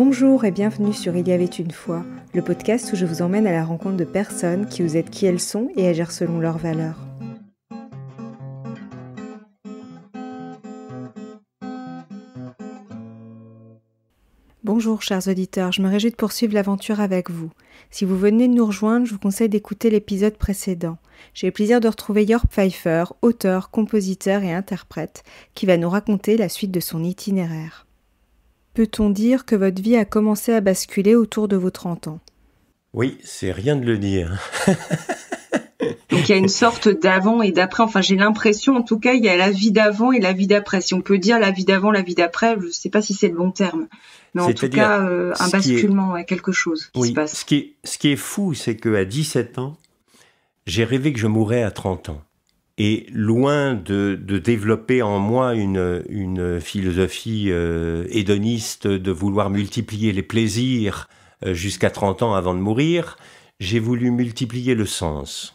Bonjour et bienvenue sur Il y avait une fois, le podcast où je vous emmène à la rencontre de personnes qui vous aident qui elles sont et agir selon leurs valeurs. Bonjour chers auditeurs, je me réjouis de poursuivre l'aventure avec vous. Si vous venez de nous rejoindre, je vous conseille d'écouter l'épisode précédent. J'ai le plaisir de retrouver Jörg Pfeiffer, auteur, compositeur et interprète, qui va nous raconter la suite de son itinéraire. Peut-on dire que votre vie a commencé à basculer autour de vos 30 ans ? Oui, c'est rien de le dire. Donc il y a une sorte d'avant et d'après, enfin j'ai l'impression en tout cas il y a la vie d'avant et la vie d'après. Si on peut dire la vie d'avant, la vie d'après, je ne sais pas si c'est le bon terme. Mais en tout cas un basculement, quelque chose qui se passe. Ce qui est fou, c'est qu'à 17 ans, j'ai rêvé que je mourrais à 30 ans. Et loin de développer en moi une philosophie hédoniste, de vouloir multiplier les plaisirs jusqu'à 30 ans avant de mourir, j'ai voulu multiplier le sens.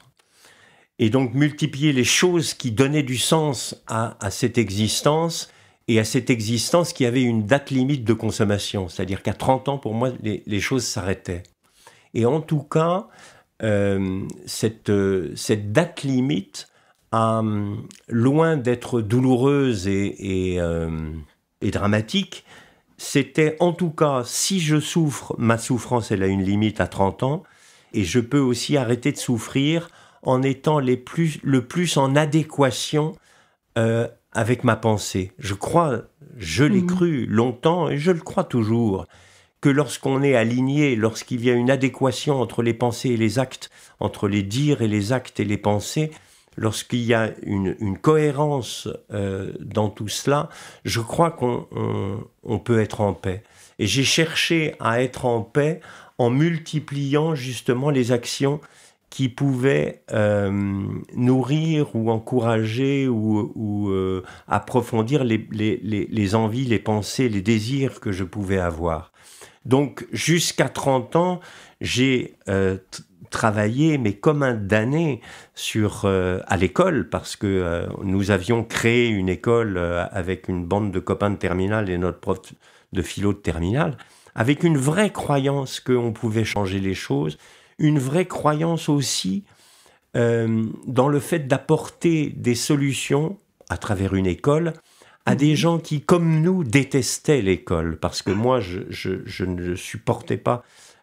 Et donc multiplier les choses qui donnaient du sens à cette existence, et à cette existence qui avait une date limite de consommation. C'est-à-dire qu'à 30 ans, pour moi, les choses s'arrêtaient. Et en tout cas, cette date limite, loin d'être douloureuse et dramatique, c'était en tout cas, si je souffre, ma souffrance, elle a une limite à 30 ans, et je peux aussi arrêter de souffrir en étant le plus en adéquation avec ma pensée. Je l'ai cru longtemps, et je le crois toujours, que lorsqu'on est aligné, lorsqu'il y a une adéquation entre les pensées et les actes, entre les dires et les actes et les pensées, lorsqu'il y a une cohérence dans tout cela, je crois qu'on peut être en paix. Et j'ai cherché à être en paix en multipliant justement les actions qui pouvaient nourrir ou encourager ou approfondir les envies, les pensées, les désirs que je pouvais avoir. Donc jusqu'à 30 ans, j'ai travaillé, mais comme un damné, à l'école, parce que nous avions créé une école avec une bande de copains de terminale et notre prof de philo de terminale, avec une vraie croyance qu'on pouvait changer les choses, une vraie croyance aussi dans le fait d'apporter des solutions à travers une école à des gens qui, comme nous, détestaient l'école. Parce que moi, je ne supportais pas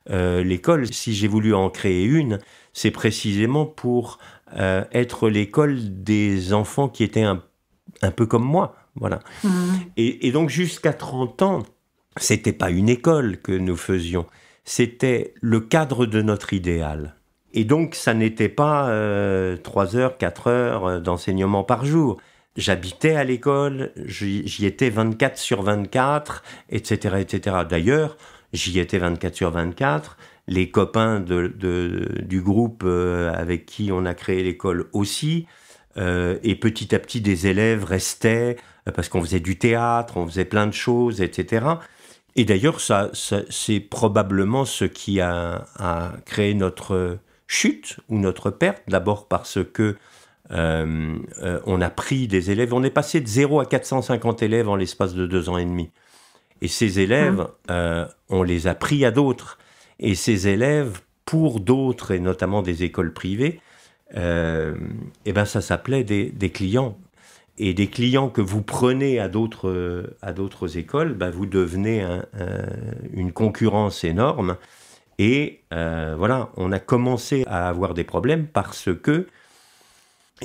l'école. Si j'ai voulu en créer une, c'est précisément pour être l'école des enfants qui étaient un peu comme moi. Voilà. Et donc, jusqu'à 30 ans, c'était pas une école que nous faisions. C'était le cadre de notre idéal. Et donc, ça n'était pas 3 heures, 4 heures d'enseignement par jour. J'habitais à l'école, j'y étais 24 sur 24, etc., etc. D'ailleurs, j'y étais 24 sur 24. Les copains du groupe avec qui on a créé l'école aussi. Et petit à petit, des élèves restaient parce qu'on faisait du théâtre, on faisait plein de choses, etc. Et d'ailleurs, ça c'est probablement ce qui a créé notre chute ou notre perte. D'abord parce que on a pris des élèves. On est passé de 0 à 450 élèves en l'espace de 2 ans et demi. Et ces élèves, on les a pris à d'autres. Et ces élèves, pour d'autres, et notamment des écoles privées, ça s'appelait des clients. Et des clients que vous prenez à d'autres écoles, vous devenez une concurrence énorme. Et on a commencé à avoir des problèmes parce que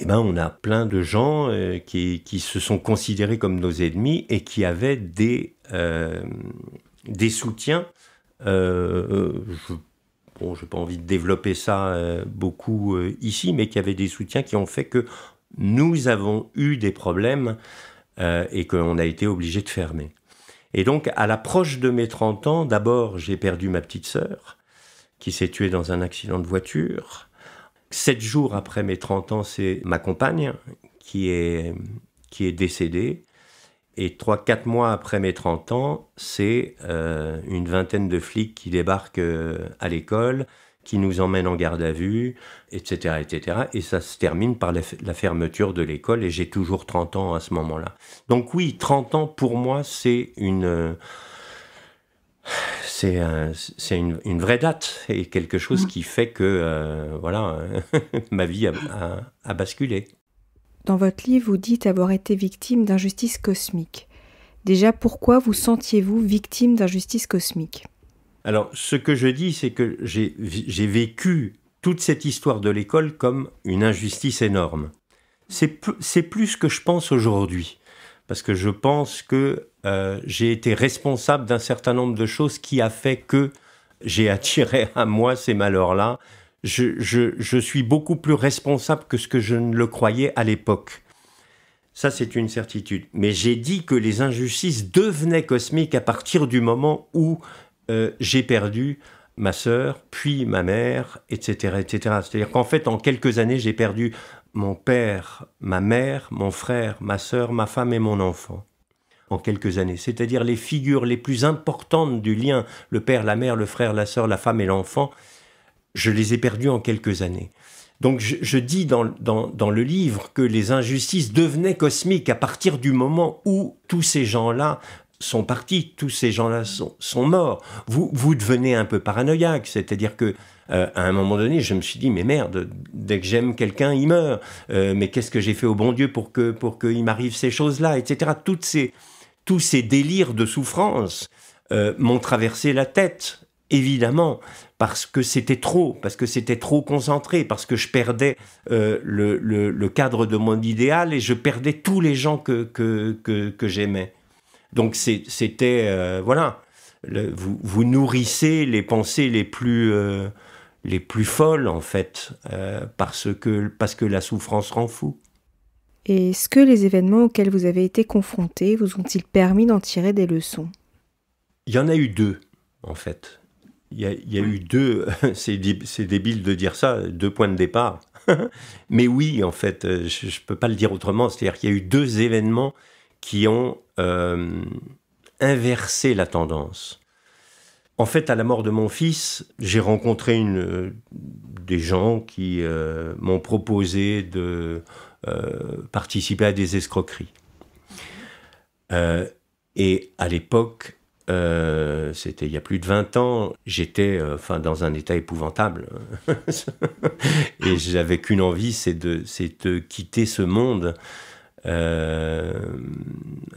on a plein de gens qui se sont considérés comme nos ennemis et qui avaient des soutiens. Je n'ai pas envie de développer ça beaucoup ici, mais qui avaient des soutiens qui ont fait que nous avons eu des problèmes et qu'on a été obligé de fermer. Et donc, à l'approche de mes 30 ans, d'abord, j'ai perdu ma petite sœur, qui s'est tuée dans un accident de voiture. 7 jours après mes 30 ans, c'est ma compagne qui est décédée. Et 3-4 mois après mes 30 ans, c'est une vingtaine de flics qui débarquent à l'école, qui nous emmènent en garde à vue, etc., etc. Et ça se termine par la fermeture de l'école, et j'ai toujours 30 ans à ce moment-là. Donc oui, 30 ans, pour moi, c'est c'est une vraie date et quelque chose qui fait que voilà, ma vie a basculé. Dans votre livre, vous dites avoir été victime d'injustice cosmique. Déjà, pourquoi vous sentiez-vous victime d'injustice cosmique ? Alors, ce que je dis, c'est que j'ai vécu toute cette histoire de l'école comme une injustice énorme. C'est plus ce que je pense aujourd'hui. Parce que je pense que j'ai été responsable d'un certain nombre de choses qui a fait que j'ai attiré à moi ces malheurs-là. Je suis beaucoup plus responsable que ce que je ne le croyais à l'époque. Ça, c'est une certitude. Mais j'ai dit que les injustices devenaient cosmiques à partir du moment où j'ai perdu ma sœur, puis ma mère, etc., etc. C'est-à-dire qu'en fait, en quelques années, j'ai perdu mon père, ma mère, mon frère, ma sœur, ma femme et mon enfant. En quelques années. C'est-à-dire les figures les plus importantes du lien, le père, la mère, le frère, la sœur, la femme et l'enfant, je les ai perdus en quelques années. Donc je dis dans le livre que les injustices devenaient cosmiques à partir du moment où tous ces gens-là sont partis, tous ces gens-là sont morts. Vous devenez un peu paranoïaque, c'est-à-dire que à un moment donné, je me suis dit, mais merde, dès que j'aime quelqu'un, il meurt. Mais qu'est-ce que j'ai fait au bon Dieu pour qu'il m'arrive ces choses-là, etc. Tous ces délires de souffrance m'ont traversé la tête, évidemment, parce que c'était trop concentré, parce que je perdais le cadre de mon idéal et je perdais tous les gens que j'aimais. Donc c'était voilà, vous nourrissez les pensées les plus folles en fait, parce que la souffrance rend fou. Et est-ce que les événements auxquels vous avez été confrontés vous ont-ils permis d'en tirer des leçons ? Il y en a eu deux, en fait. Il y a eu deux, c'est débile de dire ça, 2 points de départ. Mais oui, en fait, je ne peux pas le dire autrement. C'est-à-dire qu'il y a eu 2 événements qui ont inversé la tendance. En fait, à la mort de mon fils, j'ai rencontré des gens qui m'ont proposé de participer à des escroqueries. Et à l'époque, c'était il y a plus de 20 ans, j'étais dans un état épouvantable. Et j'avais qu'une envie, c'est de quitter ce monde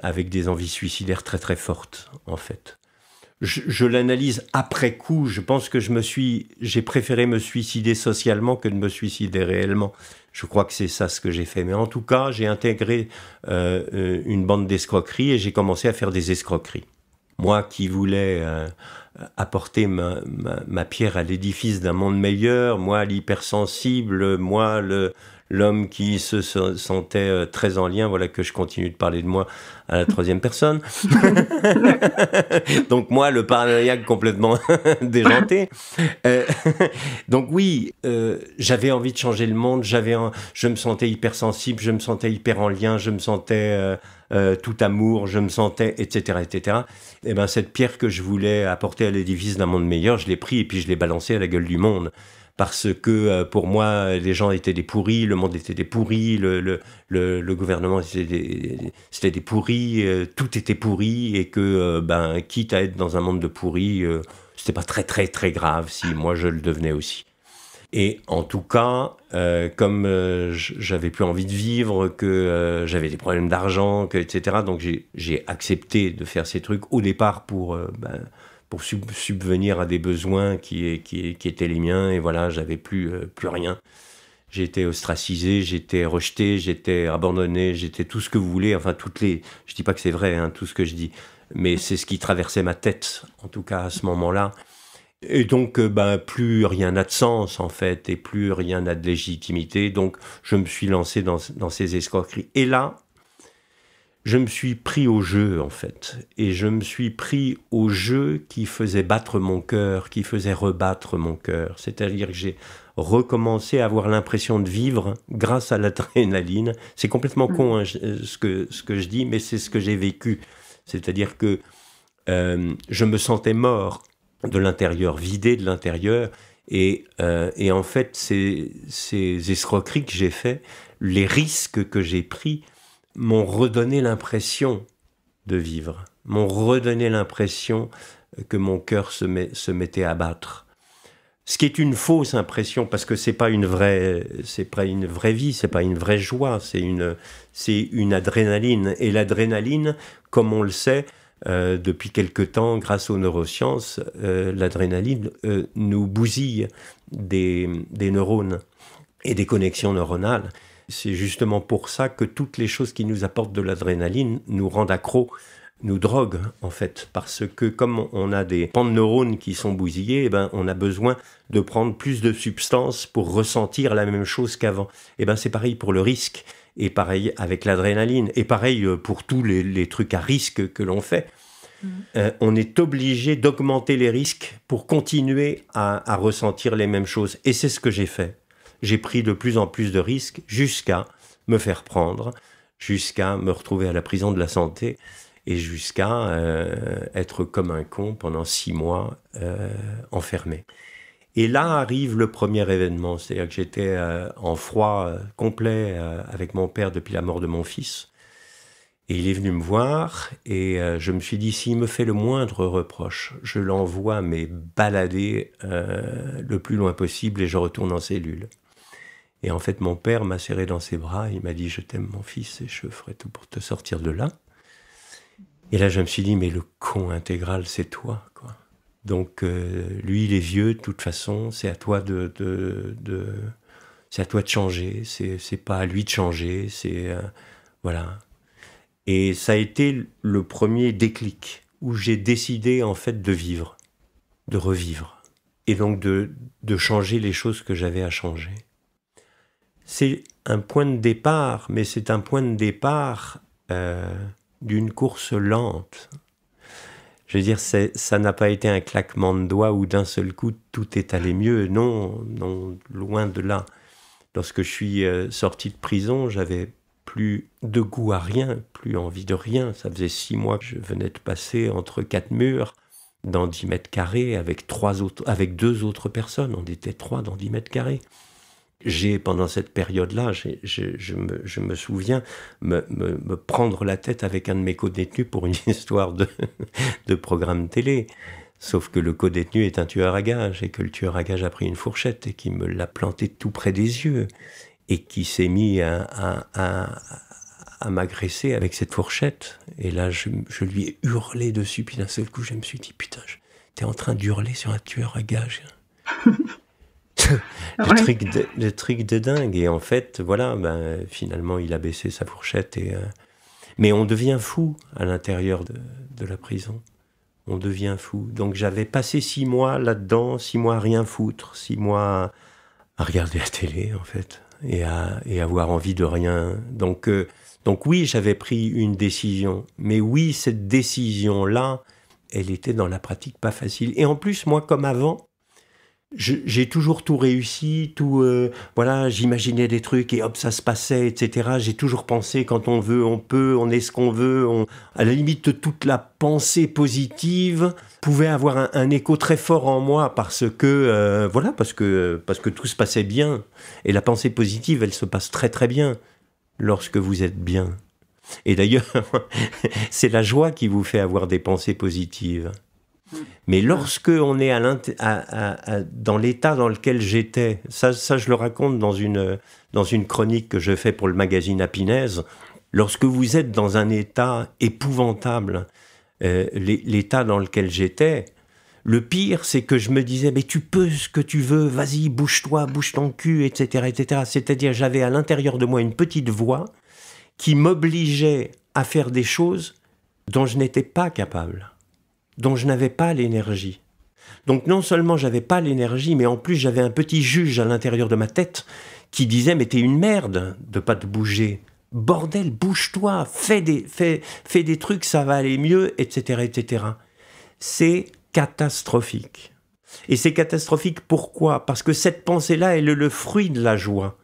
avec des envies suicidaires très très fortes, en fait. Je l'analyse après coup, je pense que j'ai préféré me suicider socialement que de me suicider réellement. Je crois que c'est ça ce que j'ai fait. Mais en tout cas, j'ai intégré une bande d'escroqueries et j'ai commencé à faire des escroqueries. Moi qui voulais apporter ma pierre à l'édifice d'un monde meilleur, moi l'hypersensible, moi l'homme qui se sentait très en lien, voilà que je continue de parler de moi à la 3e personne. Donc moi, le paranoïaque complètement déjanté. Donc oui, j'avais envie de changer le monde, je me sentais hypersensible, je me sentais hyper en lien, je me sentais tout amour, je me sentais, etc., etc. Et ben cette pierre que je voulais apporter à l'édifice d'un monde meilleur, je l'ai pris et puis je l'ai balancé à la gueule du monde. Parce que pour moi, les gens étaient des pourris, le monde était des pourris, le gouvernement c'était des pourris, tout était pourri, et que quitte à être dans un monde de pourris, c'était pas très très très grave si moi je le devenais aussi. Et en tout cas, comme j'avais plus envie de vivre, que j'avais des problèmes d'argent, etc., donc j'ai accepté de faire ces trucs au départ pour subvenir à des besoins qui étaient les miens, et voilà, j'avais plus rien. J'étais ostracisé, j'étais rejeté, j'étais abandonné, j'étais tout ce que vous voulez, enfin je dis pas que c'est vrai, hein, tout ce que je dis, mais c'est ce qui traversait ma tête, en tout cas à ce moment-là. Et donc, plus rien n'a de sens, en fait, et plus rien n'a de légitimité, donc je me suis lancé dans ces escroqueries. Et là, je me suis pris au jeu, en fait. Et je me suis pris au jeu qui faisait battre mon cœur, qui faisait rebattre mon cœur. C'est-à-dire que j'ai recommencé à avoir l'impression de vivre grâce à l'adrénaline. C'est complètement con, hein, ce que je dis, mais c'est ce que j'ai vécu. C'est-à-dire que je me sentais mort de l'intérieur, vidé de l'intérieur. Et en fait, ces escroqueries que j'ai fait, les risques que j'ai pris, m'ont redonné l'impression de vivre, m'ont redonné l'impression que mon cœur se mettait à battre. Ce qui est une fausse impression, parce que c'est pas une vraie vie, c'est pas une vraie joie, c'est une adrénaline. Et l'adrénaline, comme on le sait, depuis quelque temps, grâce aux neurosciences, l'adrénaline nous bousille des neurones et des connexions neuronales. C'est justement pour ça que toutes les choses qui nous apportent de l'adrénaline nous rendent accros, nous droguent en fait, parce que comme on a des pans de neurones qui sont bousillés, eh ben, on a besoin de prendre plus de substances pour ressentir la même chose qu'avant. Eh ben, c'est pareil pour le risque, et pareil avec l'adrénaline, et pareil pour tous les trucs à risque que l'on fait. On est obligé d'augmenter les risques pour continuer à ressentir les mêmes choses. Et c'est ce que j'ai fait. J'ai pris de plus en plus de risques jusqu'à me faire prendre, jusqu'à me retrouver à la prison de la santé et jusqu'à être comme un con pendant 6 mois enfermé. Et là arrive le premier événement, c'est-à-dire que j'étais en froid complet avec mon père depuis la mort de mon fils. Et il est venu me voir et je me suis dit, s'il me fait le moindre reproche, je l'envoie mais balader le plus loin possible et je retourne en cellule. Et en fait, mon père m'a serré dans ses bras, il m'a dit, je t'aime mon fils et je ferai tout pour te sortir de là. Et là, je me suis dit, mais le con intégral, c'est toi, quoi. Donc, lui, il est vieux, de toute façon, c'est à toi c'est à toi de changer, c'est pas à lui de changer, voilà. Et ça a été le premier déclic où j'ai décidé en fait de vivre, de revivre, et donc de changer les choses que j'avais à changer. C'est un point de départ, mais c'est un point de départ d'une course lente. Je veux dire, ça n'a pas été un claquement de doigts où d'un seul coup tout est allé mieux. Non, loin de là. Lorsque je suis sorti de prison, j'avais plus de goût à rien, plus envie de rien. Ça faisait 6 mois que je venais de passer entre 4 murs, dans 10 mètres carrés, avec 2 autres personnes. On était 3 dans 10 mètres carrés. Pendant cette période-là, je me souviens me prendre la tête avec un de mes co-détenus pour une histoire de programme télé. Sauf que le co-détenu est un tueur à gages et que le tueur à gages a pris une fourchette et qui me l'a planté tout près des yeux et qui s'est mis à m'agresser avec cette fourchette. Et là, je lui ai hurlé dessus. Puis d'un seul coup, je me suis dit, putain, t'es en train d'hurler sur un tueur à gages. Le truc de dingue. Et en fait, voilà, finalement, il a baissé sa fourchette. Mais on devient fou à l'intérieur de la prison. On devient fou. Donc j'avais passé 6 mois là-dedans, 6 mois à rien foutre, 6 mois à regarder la télé, en fait, et avoir envie de rien. Donc oui, j'avais pris une décision. Mais oui, cette décision-là, elle était dans la pratique pas facile. Et en plus, moi, comme avant, j'ai toujours tout réussi, voilà, j'imaginais des trucs et hop, ça se passait, etc. J'ai toujours pensé, quand on veut, on peut, on est ce qu'on veut. À la limite, toute la pensée positive pouvait avoir un écho très fort en moi parce que tout se passait bien. Et la pensée positive, elle se passe très très bien lorsque vous êtes bien. Et d'ailleurs, c'est la joie qui vous fait avoir des pensées positives. Mais lorsque on est dans l'état dans lequel j'étais, ça je le raconte dans une chronique que je fais pour le magazine Happiness, lorsque vous êtes dans un état épouvantable, l'état dans lequel j'étais, le pire c'est que je me disais mais tu peux ce que tu veux, vas-y bouge-toi, bouge ton cul, etc., etc. C'est-à-dire j'avais à l'intérieur de moi une petite voix qui m'obligeait à faire des choses dont je n'étais pas capable, dont je n'avais pas l'énergie. Donc non seulement j'avais pas l'énergie, mais en plus j'avais un petit juge à l'intérieur de ma tête qui disait « Mais t'es une merde de pas te bouger. Bordel, bouge-toi, fais des trucs, ça va aller mieux, etc. etc. » C'est catastrophique. Et c'est catastrophique pourquoi ? Parce que cette pensée-là, elle est le fruit de la joie.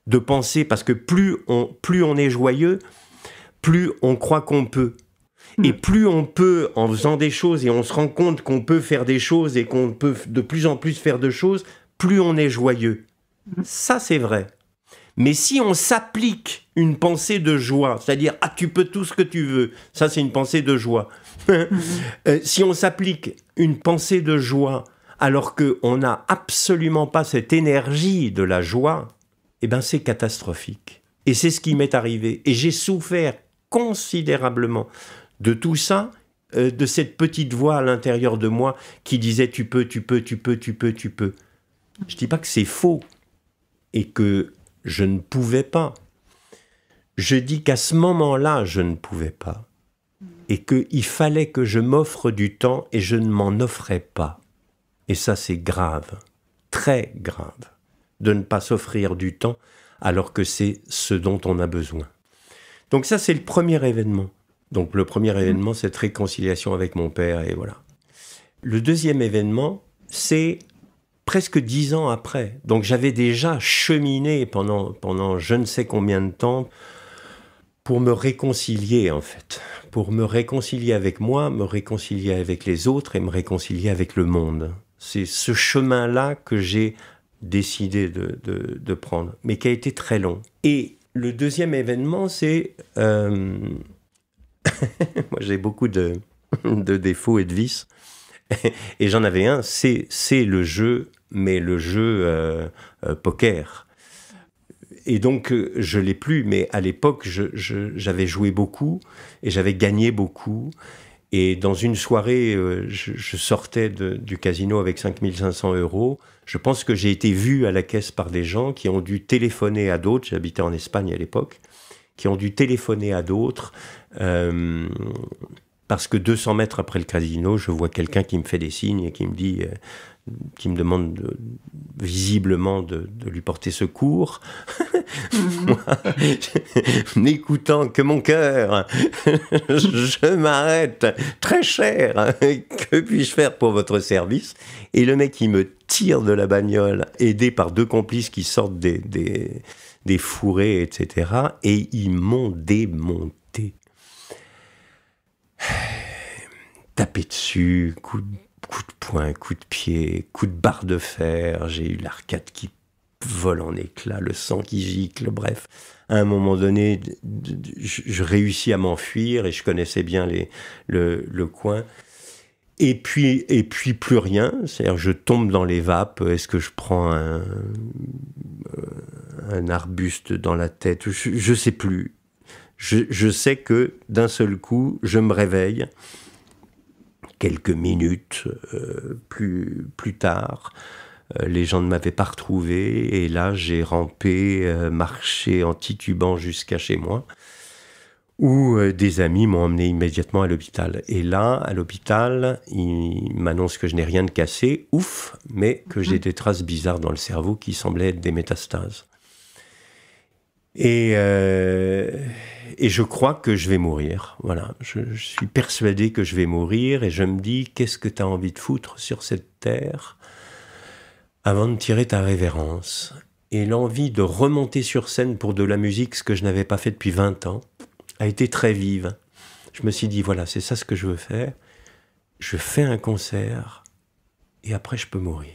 De penser, parce que plus on est joyeux, plus on croit qu'on peut. Et plus on peut, en faisant des choses, et on se rend compte qu'on peut faire des choses et qu'on peut de plus en plus faire de choses, plus on est joyeux. Ça, c'est vrai. Mais si on s'applique une pensée de joie, c'est-à-dire « Ah, tu peux tout ce que tu veux », ça, c'est une pensée de joie. Si on s'applique une pensée de joie alors qu'on n'a absolument pas cette énergie de la joie, eh ben c'est catastrophique. Et c'est ce qui m'est arrivé. Et j'ai souffert considérablement de tout ça, de cette petite voix à l'intérieur de moi qui disait « tu peux, tu peux, tu peux, tu peux, tu peux ». Je ne dis pas que c'est faux et que je ne pouvais pas. Je dis qu'à ce moment-là, je ne pouvais pas. Et qu'il fallait que je m'offre du temps et je ne m'en offrais pas. Et ça, c'est grave, très grave, de ne pas s'offrir du temps alors que c'est ce dont on a besoin. Donc ça, c'est le premier événement. Donc le premier événement, cette réconciliation avec mon père, et voilà. Le deuxième événement, c'est presque 10 ans après. Donc j'avais déjà cheminé pendant je ne sais combien de temps pour me réconcilier, en fait. Pour me réconcilier avec moi, me réconcilier avec les autres et me réconcilier avec le monde. C'est ce chemin-là que j'ai décidé de prendre, mais qui a été très long. Et le deuxième événement, c'est... moi, j'ai beaucoup de défauts et de vices. Et j'en avais un, c'est le jeu, mais le jeu poker. Et donc, je ne l'ai plus, mais à l'époque, j'avais joué beaucoup et j'avais gagné beaucoup. Et dans une soirée, je sortais du casino avec 5 500 €. Je pense que j'ai été vu à la caisse par des gens qui ont dû téléphoner à d'autres. J'habitais en Espagne à l'époque. Qui ont dû téléphoner à d'autres. Parce que 200 mètres après le casino, je vois quelqu'un qui me fait des signes et qui me dit... qui me demande visiblement de lui porter secours. Moi, n'écoutant que mon cœur, je m'arrête. Très cher, que puis-je faire pour votre service? Et le mec, il me tire de la bagnole, aidé par 2 complices qui sortent des fourrés, etc. Et ils m'ont démonté. Tapé dessus, coup de poing, coup de pied, coup de barre de fer, j'ai eu l'arcade qui vole en éclats, le sang qui gicle, bref. À un moment donné, je réussis à m'enfuir et je connaissais bien le coin. Et puis plus rien, c'est-à-dire je tombe dans les vapes, est-ce que je prends un arbuste dans la tête, je sais plus. Je sais que d'un seul coup, je me réveille. Quelques minutes plus tard, les gens ne m'avaient pas retrouvé et là j'ai rampé, marché en titubant jusqu'à chez moi où des amis m'ont emmené immédiatement à l'hôpital. Et là, à l'hôpital, ils m'annoncent que je n'ai rien de cassé, ouf, mais que j'ai des traces bizarres dans le cerveau qui semblaient être des métastases. Et je crois que je vais mourir. Voilà, je suis persuadé que je vais mourir et je me dis, qu'est-ce que tu as envie de foutre sur cette terre avant de tirer ta révérence? Et l'envie de remonter sur scène pour de la musique, ce que je n'avais pas fait depuis 20 ans, a été très vive. Je me suis dit, voilà, c'est ça ce que je veux faire. Je fais un concert et après je peux mourir.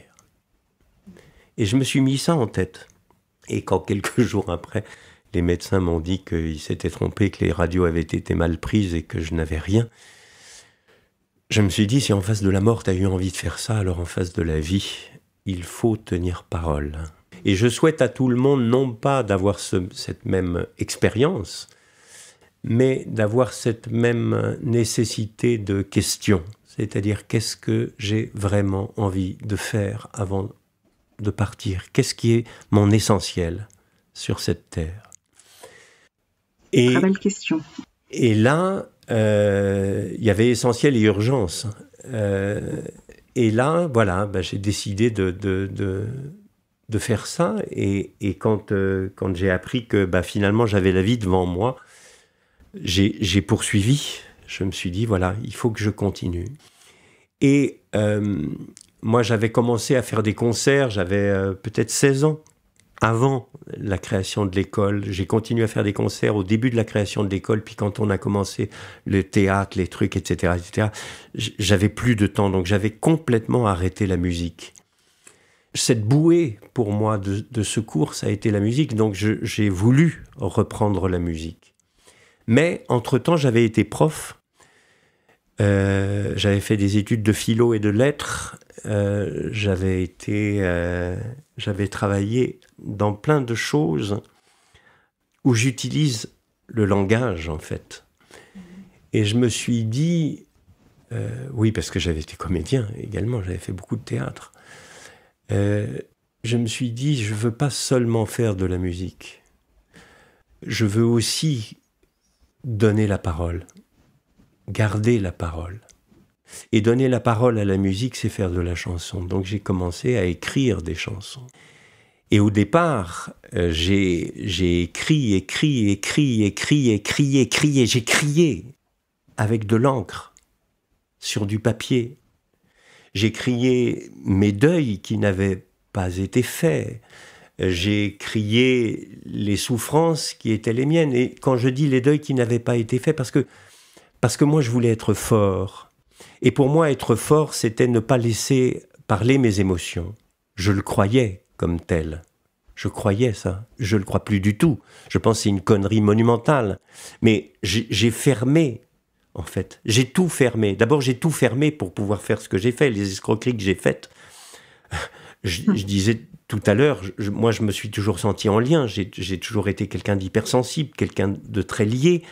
Et je me suis mis ça en tête. Et quand quelques jours après, les médecins m'ont dit qu'ils s'étaient trompés, que les radios avaient été mal prises et que je n'avais rien, je me suis dit, si en face de la mort, tu as eu envie de faire ça, alors en face de la vie, il faut tenir parole. Et je souhaite à tout le monde, non pas d'avoir cette même expérience, mais d'avoir cette même nécessité de question. C'est-à-dire, qu'est-ce que j'ai vraiment envie de faire avant de partir? Qu'est-ce qui est mon essentiel sur cette terre? Très belle question. Et là, il y avait essentiel et urgence. Et là, voilà, j'ai décidé de faire ça. Et quand j'ai appris que finalement j'avais la vie devant moi, j'ai poursuivi. Je me suis dit, voilà, il faut que je continue. Et moi, j'avais commencé à faire des concerts, j'avais peut-être 16 ans. Avant la création de l'école, j'ai continué à faire des concerts au début de la création de l'école, puis quand on a commencé le théâtre, les trucs, etc., j'avais plus de temps, donc j'avais complètement arrêté la musique. Cette bouée, pour moi, de secours, ça a été la musique, donc j'ai voulu reprendre la musique. Mais, entre-temps, j'avais été prof, J'avais fait des études de philo et de lettres. J'avais travaillé dans plein de choses où j'utilise le langage, en fait. Et je me suis dit, oui, parce que j'avais été comédien également, j'avais fait beaucoup de théâtre. Je me suis dit, je ne veux pas seulement faire de la musique. Je veux aussi donner la parole, garder la parole. Et donner la parole à la musique, c'est faire de la chanson. Donc j'ai commencé à écrire des chansons. Et au départ, j'ai écrit. J'ai crié avec de l'encre sur du papier. J'ai crié mes deuils qui n'avaient pas été faits. J'ai crié les souffrances qui étaient les miennes. Et quand je dis les deuils qui n'avaient pas été faits, parce que moi, je voulais être fort. Et pour moi, être fort, c'était ne pas laisser parler mes émotions. Je le croyais comme tel. Je croyais ça. Je le crois plus du tout. Je pense que c'est une connerie monumentale. Mais j'ai fermé, en fait. J'ai tout fermé. D'abord, j'ai tout fermé pour pouvoir faire ce que j'ai fait, les escroqueries que j'ai faites. Je disais tout à l'heure, moi, je me suis toujours senti en lien. J'ai toujours été quelqu'un d'hypersensible, quelqu'un de très lié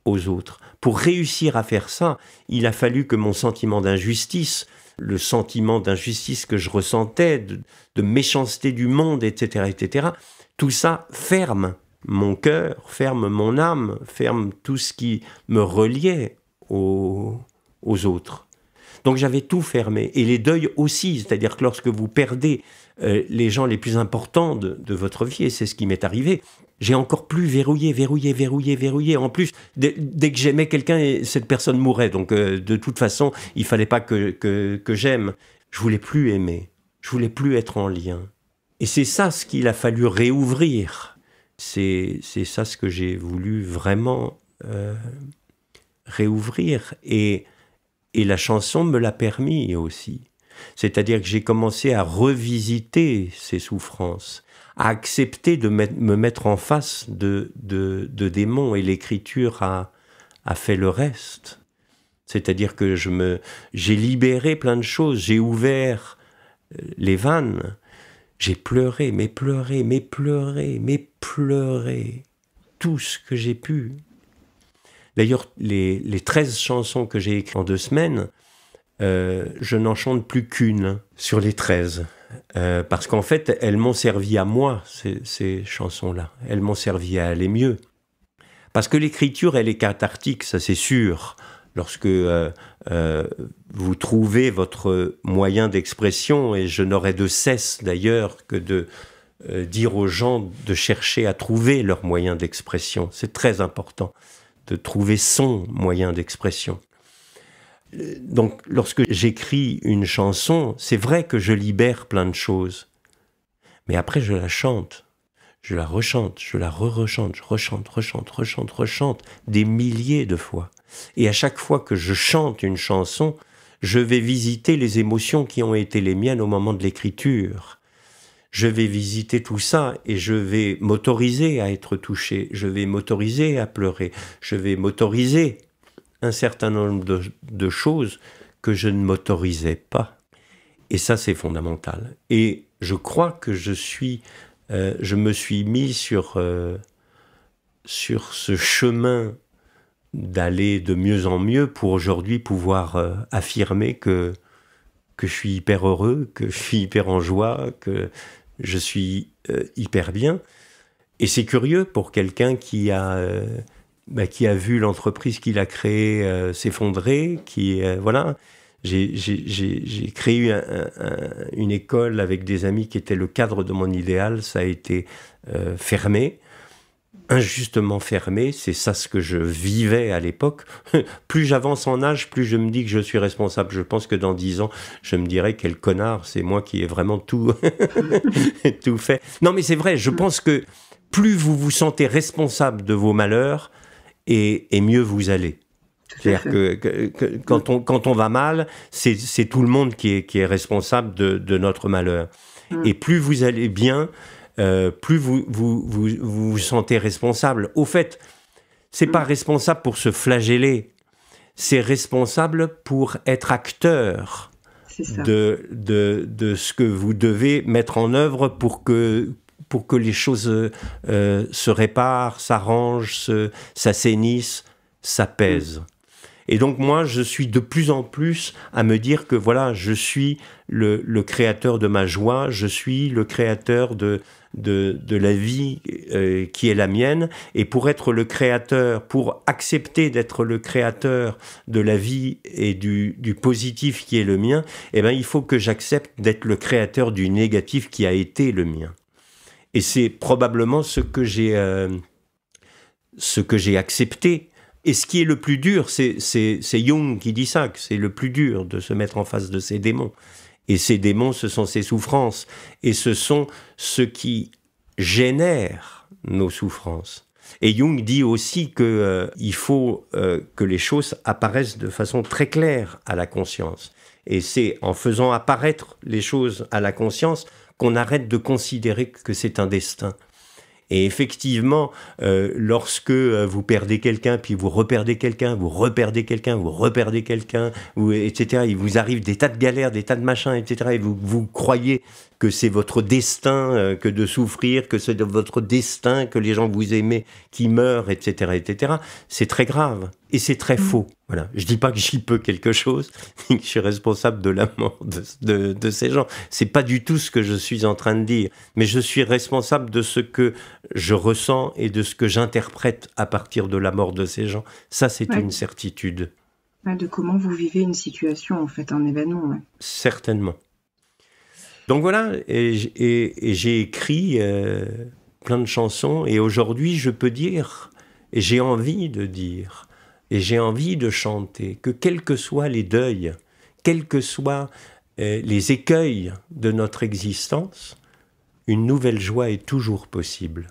aux autres. Pour réussir à faire ça, il a fallu que mon sentiment d'injustice, le sentiment d'injustice que je ressentais, de méchanceté du monde, etc., tout ça ferme mon cœur, ferme mon âme, ferme tout ce qui me reliait aux autres. Donc j'avais tout fermé. Et les deuils aussi, c'est-à-dire que lorsque vous perdez les gens les plus importants de votre vie, et c'est ce qui m'est arrivé, j'ai encore plus verrouillé. En plus, dès que j'aimais quelqu'un, cette personne mourait. Donc, de toute façon, il ne fallait pas que j'aime. Je ne voulais plus aimer. Je ne voulais plus être en lien. Et c'est ça ce qu'il a fallu réouvrir. C'est ça ce que j'ai voulu vraiment réouvrir. Et la chanson me l'a permis aussi. C'est-à-dire que j'ai commencé à revisiter ces souffrances, à accepter de me mettre en face de démons, et l'écriture a fait le reste. C'est-à-dire que j'ai libéré plein de choses, j'ai ouvert les vannes, j'ai pleuré, tout ce que j'ai pu. D'ailleurs, les 13 chansons que j'ai écrites en 2 semaines, je n'en chante plus qu'une sur les 13. Parce qu'en fait, elles m'ont servi à moi, ces chansons-là. Elles m'ont servi à aller mieux. Parce que l'écriture, elle est cathartique, ça c'est sûr. Lorsque vous trouvez votre moyen d'expression, et je n'aurai de cesse d'ailleurs que de dire aux gens de chercher à trouver leur moyen d'expression. C'est très important de trouver son moyen d'expression. Donc, lorsque j'écris une chanson, c'est vrai que je libère plein de choses. Mais après, je la chante, je la rechante, je la re-rechante, je rechante des milliers de fois. Et à chaque fois que je chante une chanson, je vais visiter les émotions qui ont été les miennes au moment de l'écriture. Je vais visiter tout ça et je vais m'autoriser à être touché, je vais m'autoriser à pleurer, je vais m'autoriser un certain nombre de choses que je ne m'autorisais pas. Et ça, c'est fondamental. Et je crois que je me suis mis sur ce chemin d'aller de mieux en mieux pour aujourd'hui pouvoir affirmer que je suis hyper heureux, que je suis hyper en joie, que je suis hyper bien. Et c'est curieux pour quelqu'un qui a vu l'entreprise qu'il a créée s'effondrer, voilà. J'ai créé une école avec des amis qui étaient le cadre de mon idéal, ça a été fermé, injustement fermé, c'est ça ce que je vivais à l'époque. Plus j'avance en âge, plus je me dis que je suis responsable. Je pense que dans 10 ans, je me dirais quel connard, c'est moi qui ai vraiment tout, tout fait. Non mais c'est vrai, je pense que plus vous vous sentez responsable de vos malheurs, et mieux vous allez. C'est-à-dire que quand on va mal, c'est tout le monde qui est responsable de notre malheur. Et plus vous allez bien, plus vous sentez responsable. Au fait, c'est pas responsable pour se flageller, c'est responsable pour être acteur de ce que vous devez mettre en œuvre pour que les choses se réparent, s'arrangent, s'assainissent, s'apaisent. Et donc moi, je suis de plus en plus à me dire que voilà, je suis le créateur de ma joie, je suis le créateur de la vie qui est la mienne. Et pour être le créateur, pour accepter d'être le créateur de la vie et du positif qui est le mien, eh ben, il faut que j'accepte d'être le créateur du négatif qui a été le mien. Et c'est probablement ce que j'ai accepté. Et ce qui est le plus dur, c'est Jung qui dit ça, que c'est le plus dur de se mettre en face de ses démons. Et ces démons, ce sont ses souffrances. Et ce sont ce qui génère nos souffrances. Et Jung dit aussi qu'il faut que les choses apparaissent de façon très claire à la conscience. Et c'est en faisant apparaître les choses à la conscience qu'on arrête de considérer que c'est un destin. Et effectivement, lorsque vous perdez quelqu'un, puis vous reperdez quelqu'un, vous reperdez quelqu'un, vous reperdez quelqu'un, etc., il vous arrive des tas de galères, des tas de machins, etc., et vous croyez que c'est votre destin que de souffrir, que c'est votre destin que les gens que vous aimez qui meurent, etc., etc., c'est très grave. Et c'est très faux. Voilà. Je dis pas que j'y peux quelque chose, que je suis responsable de la mort de ces gens. C'est pas du tout ce que je suis en train de dire. Mais je suis responsable de ce que je ressens et de ce que j'interprète à partir de la mort de ces gens. Ça, c'est une certitude. De comment vous vivez une situation, en fait, un événement. Ouais. Certainement. Donc voilà, et j'ai écrit plein de chansons, et aujourd'hui, je peux dire, et j'ai envie de dire, et j'ai envie de chanter, que quels que soient les deuils, quels que soient les écueils de notre existence, une nouvelle joie est toujours possible.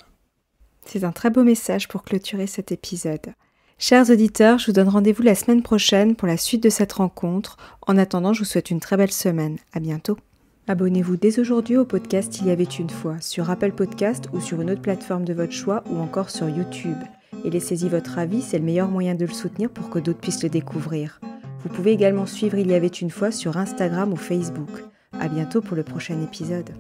C'est un très beau message pour clôturer cet épisode. Chers auditeurs, je vous donne rendez-vous la semaine prochaine pour la suite de cette rencontre. En attendant, je vous souhaite une très belle semaine. À bientôt. Abonnez-vous dès aujourd'hui au podcast Il y avait une fois, sur Apple Podcast ou sur une autre plateforme de votre choix ou encore sur YouTube. Et laissez-y votre avis, c'est le meilleur moyen de le soutenir pour que d'autres puissent le découvrir. Vous pouvez également suivre Il y avait une fois sur Instagram ou Facebook. À bientôt pour le prochain épisode.